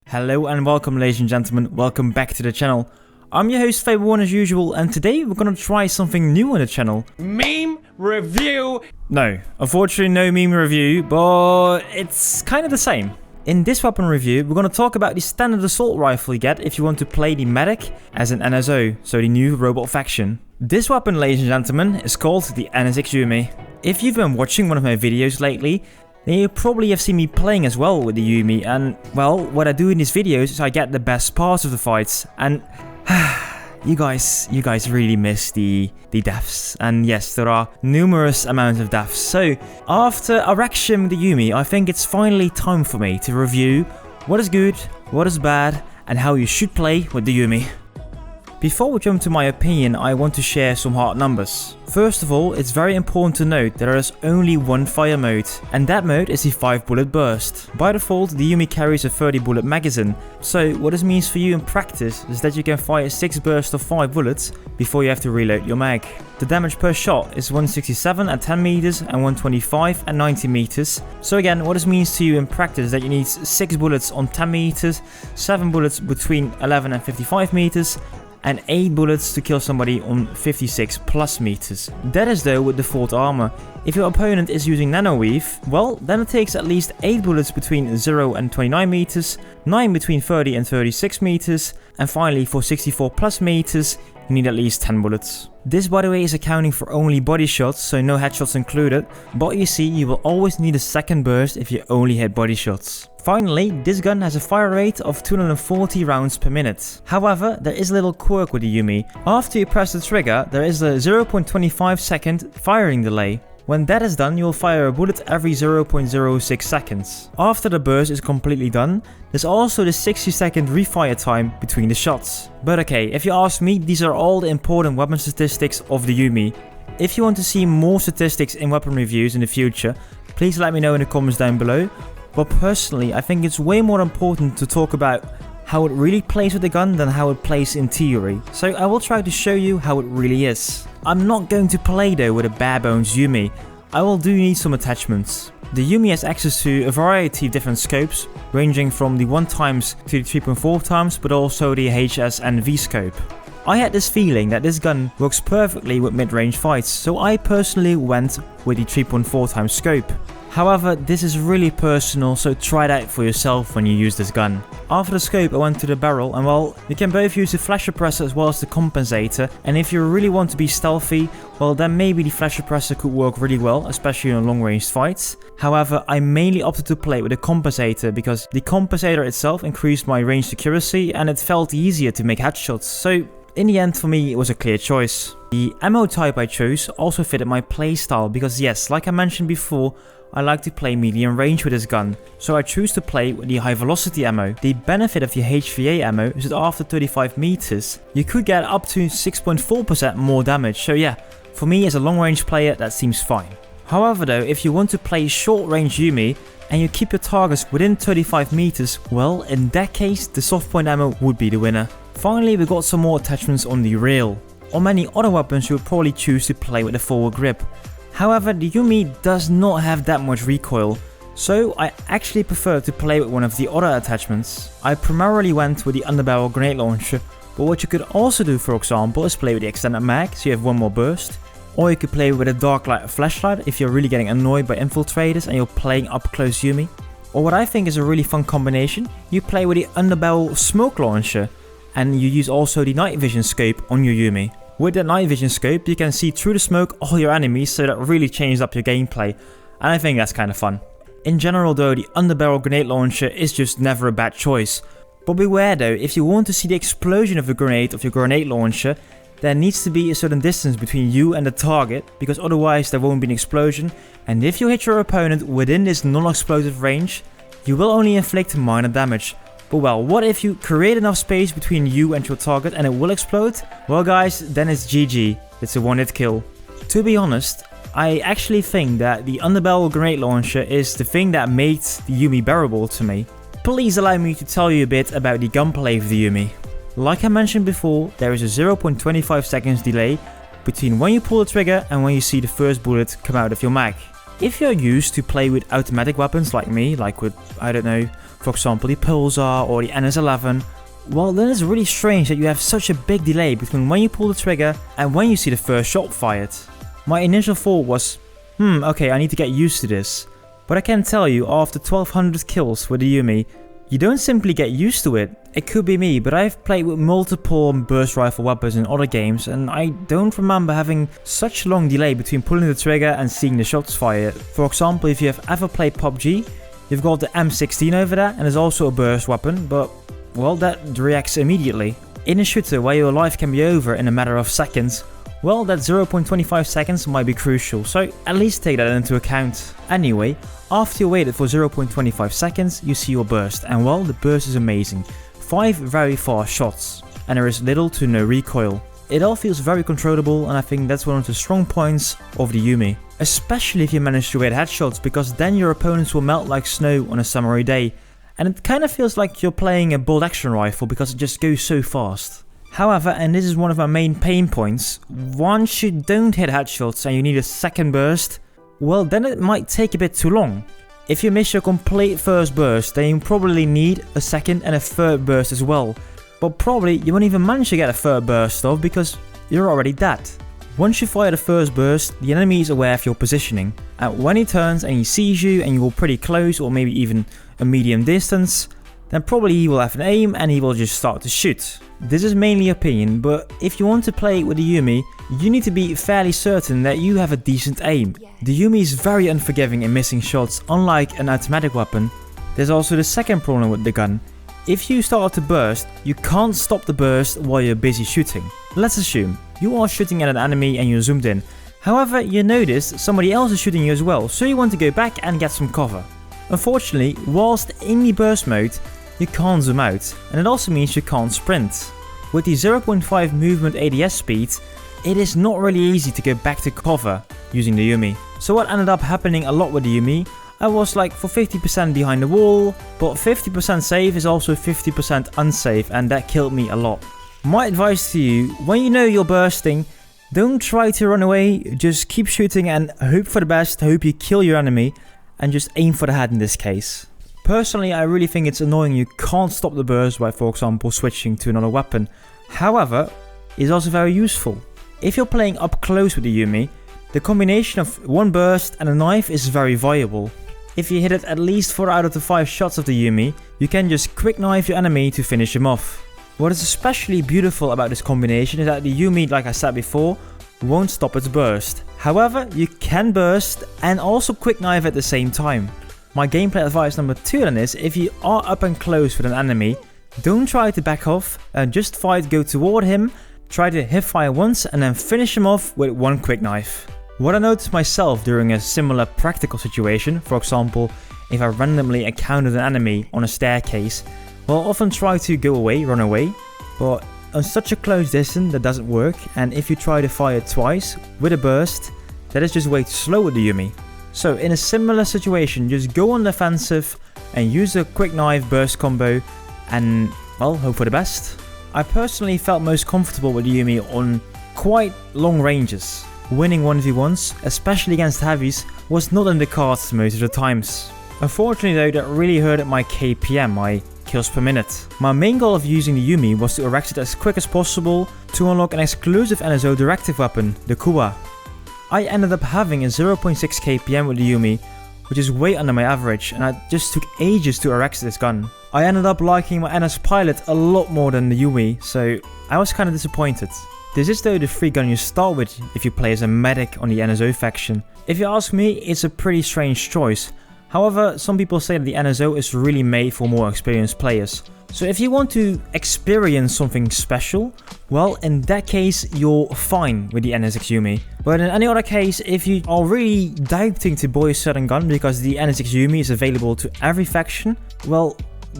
Hello and welcome, ladies and gentlemen, welcome back to the channel. I'm your host Fable1 as usual, and today we're gonna try something new on the channel. Meme review! No, unfortunately no meme review, but it's kind of the same. In this weapon review, we're gonna talk about the standard assault rifle you get if you want to play the medic as an NSO, so the new robot faction. This weapon, ladies and gentlemen, is called the NSX Yumi. If you've been watching one of my videos lately, then you probably have seen me playing as well with the Yumi, and well, what I do in these videos is I get the best parts of the fights, and you guys really miss the deaths, and yes, there are numerous amounts of deaths. So after erection with the Yumi, I think it's finally time for me to review what is good, what is bad, and how you should play with the Yumi. Before we jump to my opinion, I want to share some hard numbers. First of all, it's very important to note that there is only one fire mode, and that mode is the 5 bullet burst. By default, the Yumi carries a 30 bullet magazine, so what this means for you in practice is that you can fire 6 bursts of 5 bullets before you have to reload your mag. The damage per shot is 167 at 10 meters and 125 at 90 meters. So again, what this means to you in practice is that you need 6 bullets on 10 meters, 7 bullets between 11 and 55 meters, and 8 bullets to kill somebody on 56 plus meters. That is though with default armor. If your opponent is using nano weave, well, then it takes at least 8 bullets between 0 and 29 meters, 9 between 30 and 36 meters, and finally for 64 plus meters, you need at least 10 bullets. This, by the way, is accounting for only body shots, so no headshots included, but you see, you will always need a second burst if you only hit body shots. Finally, this gun has a fire rate of 240 rounds per minute. However, there is a little quirk with the Yumi. After you press the trigger, there is a 0.25 second firing delay. When that is done, you will fire a bullet every 0.06 seconds. After the burst is completely done, there's also the 60 second refire time between the shots. But okay, if you ask me, these are all the important weapon statistics of the Yumi. If you want to see more statistics in weapon reviews in the future, please let me know in the comments down below. But personally, I think it's way more important to talk about how it really plays with the gun than how it plays in theory. So I will try to show you how it really is. I'm not going to play though with a bare bones Yumi. I will do need some attachments. The Yumi has access to a variety of different scopes, ranging from the 1x to the 3.4x, but also the HS and V scope. I had this feeling that this gun works perfectly with mid-range fights, so I personally went with the 3.4x scope. However, this is really personal, so try it out for yourself when you use this gun. After the scope, I went to the barrel, and well, you can both use the flash suppressor as well as the compensator, and if you really want to be stealthy, well then maybe the flash suppressor could work really well, especially in long range fights. However, I mainly opted to play with the compensator because the compensator itself increased my range accuracy and it felt easier to make headshots, so in the end for me it was a clear choice. The ammo type I chose also fitted my playstyle because yes, like I mentioned before, I like to play medium range with this gun, so I choose to play with the high velocity ammo. The benefit of the HVA ammo is that after 35 meters, you could get up to 6.4% more damage, so yeah, for me as a long range player that seems fine. However though, if you want to play short range Yumi, and you keep your targets within 35 meters, well in that case the soft point ammo would be the winner. Finally, we got some more attachments on the rail. On many other weapons you would probably choose to play with a forward grip. However, the Yumi does not have that much recoil, so I actually prefer to play with one of the other attachments. I primarily went with the underbarrel grenade launcher, but what you could also do, for example, is play with the extended mag, so you have one more burst. Or you could play with a dark light flashlight if you're really getting annoyed by infiltrators and you're playing up close Yumi. Or what I think is a really fun combination, you play with the underbarrel smoke launcher, and you use also the night vision scope on your Yumi. With the night vision scope, you can see through the smoke all your enemies, so that really changes up your gameplay, and I think that's kind of fun. In general though, the underbarrel grenade launcher is just never a bad choice. But beware though, if you want to see the explosion of the grenade of your grenade launcher, there needs to be a certain distance between you and the target, because otherwise there won't be an explosion, and if you hit your opponent within this non-explosive range, you will only inflict minor damage. But well, what if you create enough space between you and your target and it will explode? Well guys, then it's GG, it's a one-hit kill. To be honest, I actually think that the underbarrel grenade launcher is the thing that made the Yumi bearable to me. Please allow me to tell you a bit about the gunplay of the Yumi. Like I mentioned before, there is a 0.25 seconds delay between when you pull the trigger and when you see the first bullet come out of your mag. If you're used to play with automatic weapons like me, like with, I don't know, for example the Pulsar or the NS11, well then it's really strange that you have such a big delay between when you pull the trigger and when you see the first shot fired. My initial thought was, okay, I need to get used to this. But I can tell you, after 1200 kills with the Yumi, you don't simply get used to it. It could be me, but I've played with multiple burst rifle weapons in other games and I don't remember having such a long delay between pulling the trigger and seeing the shots fired. For example, if you have ever played PUBG, you've got the M16 over there and there's also a burst weapon, but well, that reacts immediately. In a shooter where your life can be over in a matter of seconds, well, that 0.25 seconds might be crucial, so at least take that into account. Anyway, after you waited for 0.25 seconds, you see your burst, and well, the burst is amazing. 5 very fast shots, and there is little to no recoil. It all feels very controllable, and I think that's one of the strong points of the Yumi. Especially if you manage to hit headshots, because then your opponents will melt like snow on a summery day. And it kind of feels like you're playing a bolt action rifle because it just goes so fast. However, and this is one of my main pain points, once you don't hit headshots and you need a second burst, well then it might take a bit too long. If you miss your complete first burst, then you probably need a second and a third burst as well. But probably you won't even manage to get a third burst off because you're already dead. Once you fire the first burst, the enemy is aware of your positioning, and when he turns and he sees you and you're pretty close or maybe even a medium distance, then probably he will have an aim and he will just start to shoot. This is mainly opinion, but if you want to play with the Yumi, you need to be fairly certain that you have a decent aim. The Yumi is very unforgiving in missing shots, unlike an automatic weapon. There's also the second problem with the gun. If you start to burst, you can't stop the burst while you're busy shooting. Let's assume you are shooting at an enemy and you're zoomed in. However, you notice somebody else is shooting you as well, so you want to go back and get some cover. Unfortunately, whilst in the burst mode, you can't zoom out, and it also means you can't sprint. With the 0.5 movement ADS speed, it is not really easy to go back to cover using the Yumi. So what ended up happening a lot with the Yumi, I was like for 50% behind the wall, but 50% safe is also 50% unsafe, and that killed me a lot. My advice to you, when you know you're bursting, don't try to run away, just keep shooting and hope for the best, hope you kill your enemy, and just aim for the head in this case. Personally, I really think it's annoying you can't stop the burst by, for example, switching to another weapon. However, it's also very useful. If you're playing up close with the Yumi, the combination of one burst and a knife is very viable. If you hit it at least 4 out of the 5 shots of the Yumi, you can just quick knife your enemy to finish him off. What is especially beautiful about this combination is that the Yumi, like I said before, won't stop its burst. However, you can burst and also quick knife at the same time. My gameplay advice number 2 then is, if you are up and close with an enemy, don't try to back off and just go toward him, try to hip fire once and then finish him off with one quick knife. What I noticed myself during a similar practical situation, for example, if I randomly encountered an enemy on a staircase, well, I often try to go away, run away, but on such a close distance that doesn't work, and if you try to fire twice with a burst, that is just way too slow with the Yumi. So in a similar situation, just go on the offensive and use a quick knife burst combo and, well, hope for the best. I personally felt most comfortable with the Yumi on quite long ranges. Winning 1v1s, especially against heavies, was not in the cards most of the times. Unfortunately though, that really hurt at my KPM, my kills per minute. My main goal of using the Yumi was to erect it as quick as possible to unlock an exclusive NSO directive weapon, the Kuwa. I ended up having a 0.6 KPM with the Yumi, which is way under my average, and it just took ages to erect this gun. I ended up liking my NS Pilot a lot more than the Yumi, so I was kinda disappointed. This is though the free gun you start with if you play as a medic on the NSO faction. If you ask me, it's a pretty strange choice. However, some people say that the NSO is really made for more experienced players. So if you want to experience something special, well, in that case, you're fine with the NSX Yumi. But in any other case, if you are really doubting to buy a certain gun because the NSX Yumi is available to every faction, well,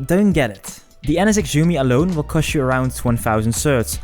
don't get it. The NSX Yumi alone will cost you around 1000 certs,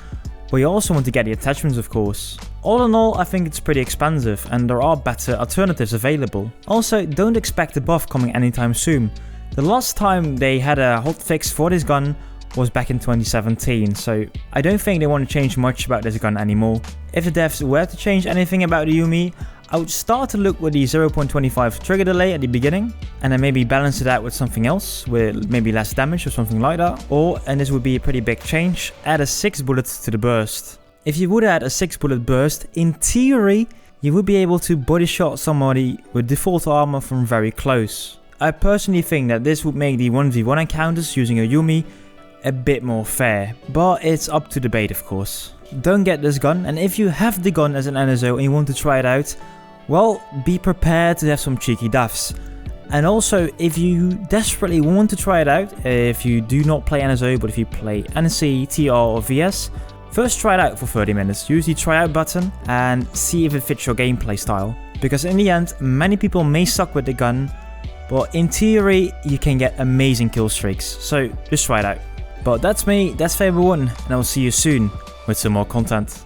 but you also want to get the attachments, of course. All in all, I think it's pretty expensive and there are better alternatives available. Also, don't expect a buff coming anytime soon. The last time they had a hotfix for this gun was back in 2017, so I don't think they want to change much about this gun anymore. If the devs were to change anything about the Yumi, I would start to look with the 0.25 trigger delay at the beginning, and then maybe balance it out with something else, with maybe less damage or something like that. Or, and this would be a pretty big change, add a 6 bullet to the burst. If you would add a 6 bullet burst, in theory, you would be able to body shot somebody with default armor from very close. I personally think that this would make the 1v1 encounters using a Yumi a bit more fair, but it's up to debate of course. Don't get this gun, and if you have the gun as an NSO and you want to try it out, well, be prepared to have some cheeky duffs. And also, if you desperately want to try it out, if you do not play NSO but if you play NC, TR or VS, first try it out for 30 minutes, use the tryout button and see if it fits your gameplay style. Because in the end, many people may suck with the gun, but in theory, you can get amazing kill streaks, so just try it out. But that's me, that's Faber1, and I will see you soon with some more content.